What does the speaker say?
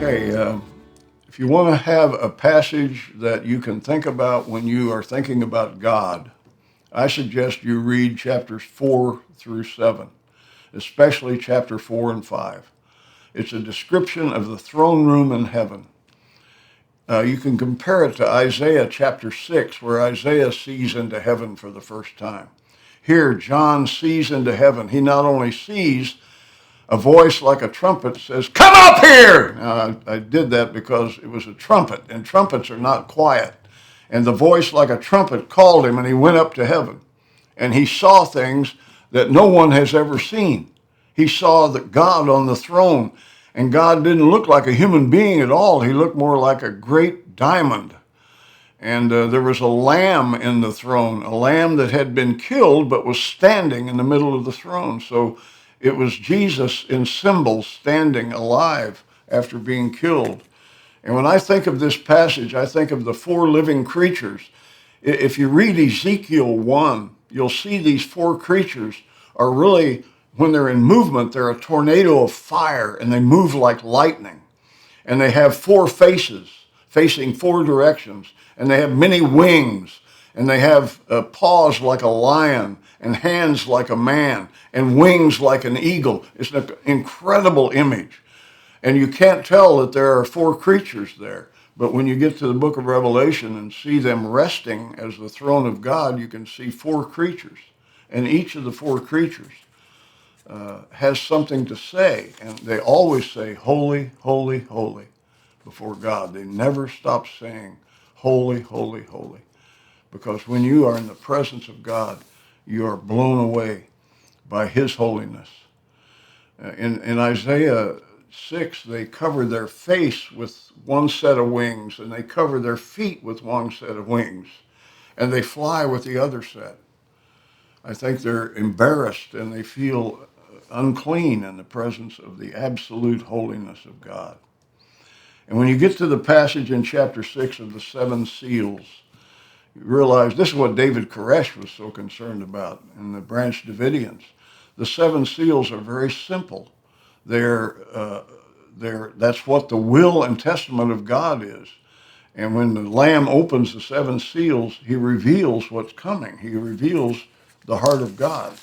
Okay, if you want to have a passage that you can think about when you are thinking about God, I suggest you read chapters 4 through 7, especially chapter 4 and 5. It's a description of the throne room in heaven. You can compare it to Isaiah chapter 6, where Isaiah sees into heaven for the first time. Here, John sees into heaven. He not only sees, a voice like a trumpet says, "Come up here!" Now, I did that because it was a trumpet, and trumpets are not quiet. And the voice like a trumpet called him, and he went up to heaven. And he saw things that no one has ever seen. He saw that God on the throne, and God didn't look like a human being at all. He looked more like a great diamond. And there was a lamb in the throne, a lamb that had been killed but was standing in the middle of the throne. So it was Jesus in symbols standing alive after being killed. And when I think of this passage, I think of the four living creatures. If you read Ezekiel 1, you'll see these four creatures are really, when they're in movement, they're a tornado of fire and they move like lightning. And they have four faces facing four directions. And they have many wings. And they have paws like a lion and hands like a man and wings like an eagle. It's an incredible image. And you can't tell that there are four creatures there. But when you get to the book of Revelation and see them resting as the throne of God, you can see four creatures. And each of the four creatures has something to say. And they always say, "Holy, holy, holy," before God. They never stop saying, "Holy, holy, holy." Because when you are in the presence of God, you are blown away by his holiness. In Isaiah 6, they cover their face with one set of wings, and they cover their feet with one set of wings, and they fly with the other set. I think they're embarrassed and they feel unclean in the presence of the absolute holiness of God. And when you get to the passage in chapter 6 of the seven seals, you realize this is what David Koresh was so concerned about in the Branch Davidians. The seven seals are very simple. That's what the will and testament of God is. And when the Lamb opens the seven seals, he reveals what's coming. He reveals the heart of God.